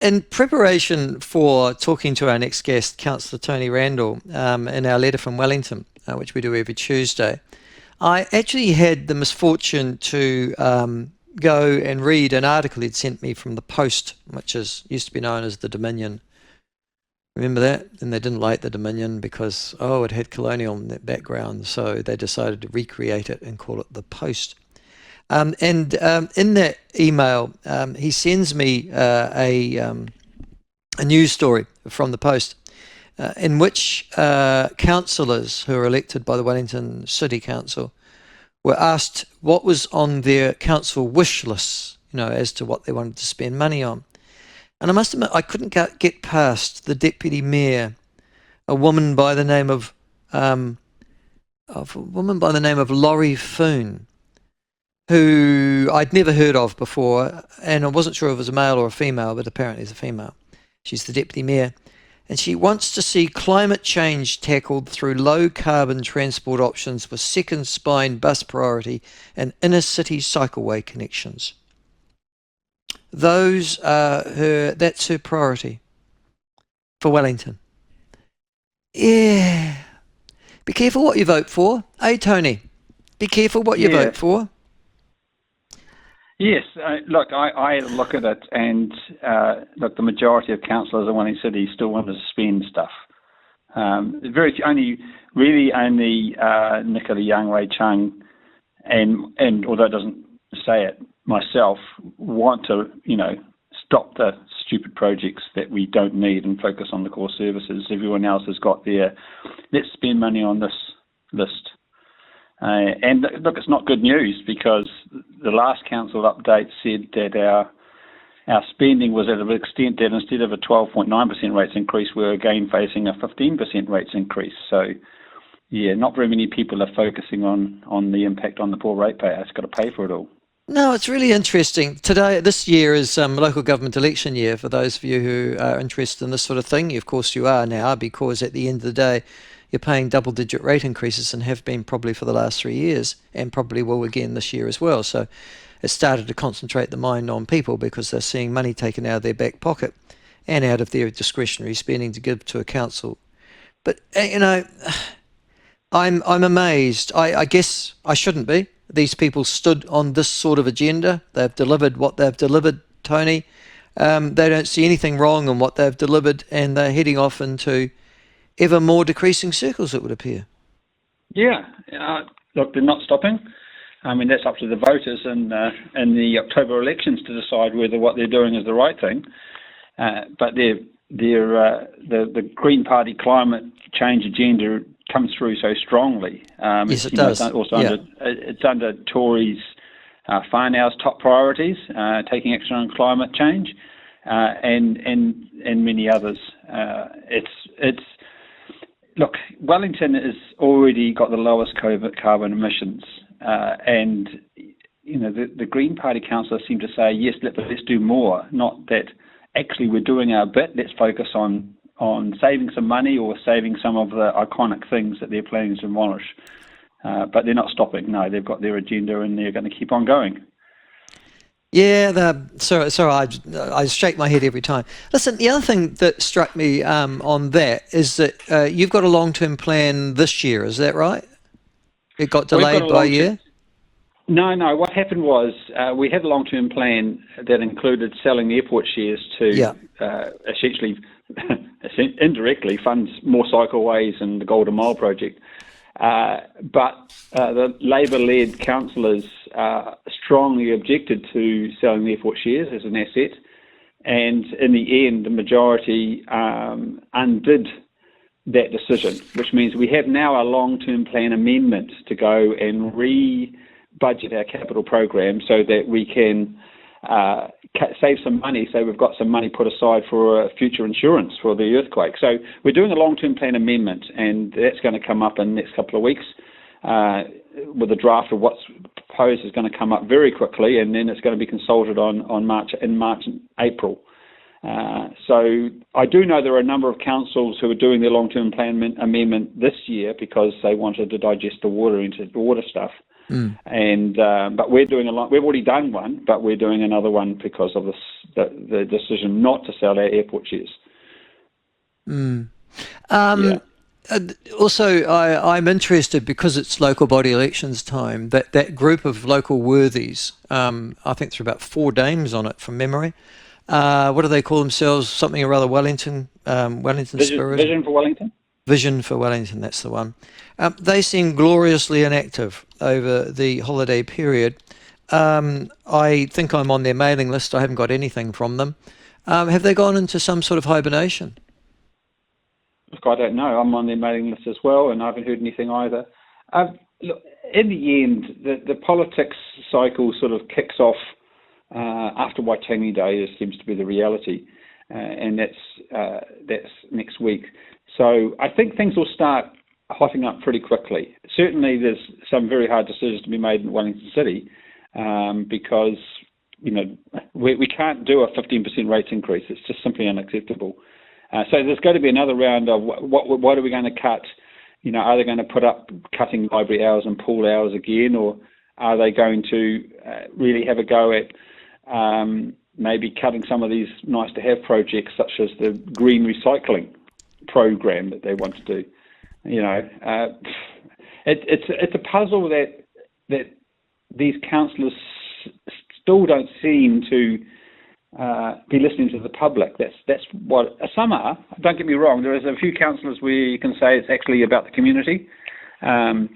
In preparation for talking to our next guest, Councillor Tony Randle, in our letter from Wellington, which we do every Tuesday, I actually had the misfortune to go and read an article he'd sent me from the Post, which used to be known as the Dominion. Remember that? And they didn't like the Dominion because, it had colonial background, so they decided to recreate it and call it the Post. In that email, he sends me a news story from the Post in which councillors who are elected by the Wellington City Council were asked what was on their council wish lists, as to what they wanted to spend money on. And I must admit, I couldn't get past the deputy mayor, a woman by the name of Laurie Foon, who I'd never heard of before, and I wasn't sure if it was a male or a female, but apparently it's a female. She's the deputy mayor, and she wants to see climate change tackled through low-carbon transport options with second spine bus priority and inner-city cycleway connections. That's her priority for Wellington. Yeah. Be careful what you vote for, Tony? Be careful what you vote for. Yes, look, I look at it, and the majority of councillors in Wellington City still want to spend stuff. Only Nicola Young, Ray Chung, and although it doesn't say it myself, want to stop the stupid projects that we don't need and focus on the core services. Everyone else has got their let's spend money on this list. And look, it's not good news because the last council update said that our spending was at an extent that instead of a 12.9% rates increase, we're again facing a 15% rates increase. So, yeah, not very many people are focusing on the impact on the poor ratepayer. It's got to pay for it all. No, it's really interesting. This year is local government election year for those of you who are interested in this sort of thing. Of course you are now, because at the end of the day, you're paying double-digit rate increases and have been probably for the last 3 years and probably will again this year as well. So it started to concentrate the mind on people because they're seeing money taken out of their back pocket and out of their discretionary spending to give to a council. But, I'm amazed. I guess I shouldn't be. These people stood on this sort of agenda. They've delivered what they've delivered, Tony. They don't see anything wrong in what they've delivered, and they're heading off into ever more decreasing circles, it would appear. Yeah. Look, they're not stopping. I mean, that's up to the voters in the October elections to decide whether what they're doing is the right thing. But the Green Party climate change agenda comes through so strongly. Yes, it does. It's under Tories' Whānau's top priorities, taking action on climate change, and many others. Look, Wellington has already got the lowest carbon emissions, and the Green Party councillors seem to say yes, let's do more. Not that actually we're doing our bit. Let's focus on saving some money or saving some of the iconic things that they're planning to demolish. But they're not stopping. No, they've got their agenda and they're going to keep on going. Yeah, I shake my head every time. Listen, the other thing that struck me on that is that you've got a long-term plan this year, is that right? It got delayed by a year? No. What happened was we had a long-term plan that included selling the airport shares to essentially indirectly fund more cycleways and the Golden Mile project. But the Labour-led councillors strongly objected to selling the airport shares as an asset, and in the end, the majority undid that decision, which means we have now a long-term plan amendment to go and re-budget our capital program so that we can save some money, so we've got some money put aside for future insurance for the earthquake. So we're doing a long-term plan amendment, and that's going to come up in the next couple of weeks with a draft of what's proposed is going to come up very quickly, and then it's going to be consulted in March and April. So I do know there are a number of councils who are doing their long-term plan amendment this year because they wanted to digest the water stuff. And but we're doing a lot. We've already done one, but we're doing another one because of the decision not to sell our airport shares. Also, I'm interested, because it's local body elections time, that group of local worthies, I think there are about 4 names on it from memory. What do they call themselves? Something or other, Wellington Spirit? Vision for Wellington? Vision for Wellington, that's the one. They seem gloriously inactive over the holiday period. I think I'm on their mailing list. I haven't got anything from them. Have they gone into some sort of hibernation? Look, I don't know. I'm on their mailing list as well, and I haven't heard anything either. Look, in the end, the politics cycle sort of kicks off after Waitangi Day. Seems to be the reality, and that's next week. So I think things will start hotting up pretty quickly. Certainly, there's some very hard decisions to be made in Wellington City because we can't do a 15% rates increase. It's just simply unacceptable. So there's going to be another round of what are we going to cut? Are they going to put up cutting library hours and pool hours again, or are they going to really have a go at maybe cutting some of these nice-to-have projects, such as the green recycling program that they want to do? It's a puzzle that these councillors still don't seem to be listening to the public. That's what some are. Don't get me wrong. There is a few councillors where you can say it's actually about the community, and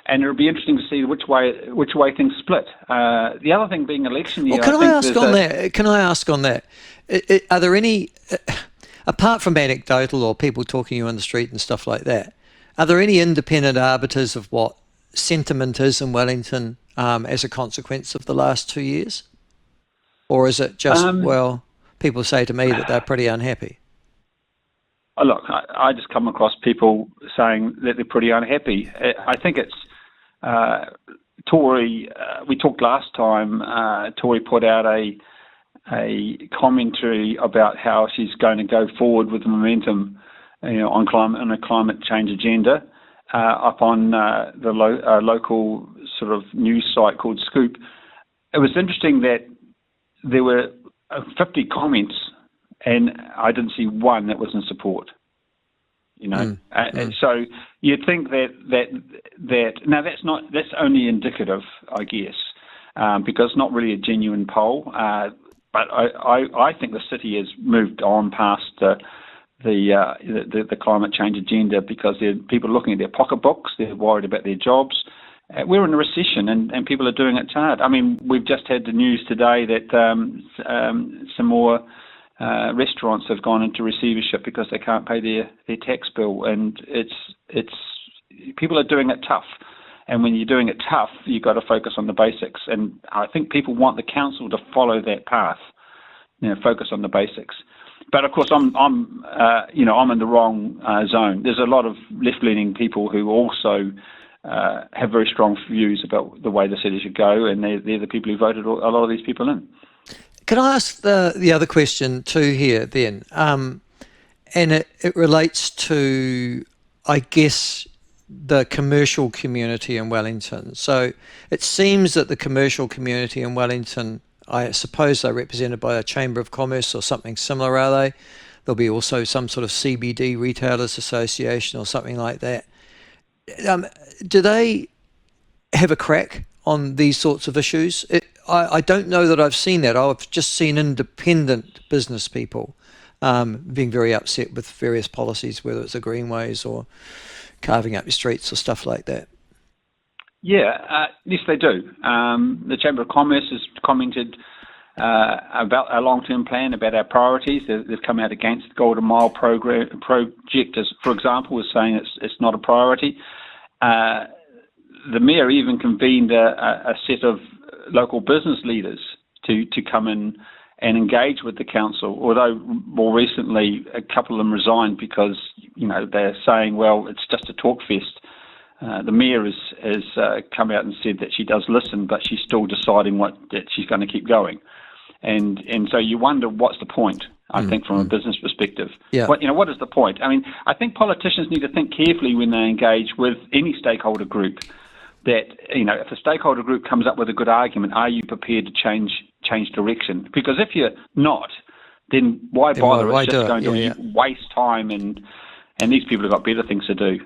it'll be interesting to see which way things split. The other thing being election year. Well, Can I ask on that? Are there any, apart from anecdotal or people talking to you on the street and stuff like that, are there any independent arbiters of what sentiment is in Wellington as a consequence of the last 2 years? Or is it just, people say to me that they're pretty unhappy? Look, I just come across people saying that they're pretty unhappy. I think it's Tory. We talked last time. Tory put out a commentary about how she's going to go forward with the momentum, on a climate change agenda, up on the local sort of news site called Scoop. It was interesting that there were 50 comments, and I didn't see one that was in support. So you'd think that now that's only indicative, I guess, because it's not really a genuine poll. But I think the city has moved on past the climate change agenda, because there are people looking at their pocketbooks. They're worried about their jobs. We're in a recession, and people are doing it hard. I mean, we've just had the news today that some more restaurants have gone into receivership because they can't pay their tax bill, and it's people are doing it tough. And when you're doing it tough, you've got to focus on the basics. And I think people want the council to follow that path, focus on the basics. But of course, I'm in the wrong zone. There's a lot of left-leaning people who also have very strong views about the way the city should go, and they're the people who voted a lot of these people in. Can I ask the other question too here then? And it relates to, I guess, the commercial community in Wellington. So it seems that the commercial community in Wellington, I suppose they're represented by a Chamber of Commerce or something similar, are they? There'll be also some sort of CBD Retailers Association or something like that. Do they have a crack on these sorts of issues? I don't know that I've seen that. I've just seen independent business people being very upset with various policies, whether it's the greenways or carving up your streets or stuff like that. Yeah, yes, they do. The Chamber of Commerce has commented about our long-term plan, about our priorities. They've come out against the Golden Mile project, as, for example, is saying it's not a priority. The Mayor even convened a set of local business leaders to come in and engage with the council, although more recently a couple of them resigned because they're saying, well, it's just a talk fest. The Mayor has come out and said that she does listen, but she's still deciding that she's going to keep going. And so you wonder, what's the point, I think, from a business perspective? Yeah. What is the point? I mean, I think politicians need to think carefully when they engage with any stakeholder group, that, if a stakeholder group comes up with a good argument, are you prepared to change direction? Because if you're not, then why bother? Why It's just do going it? to waste time, and these people have got better things to do.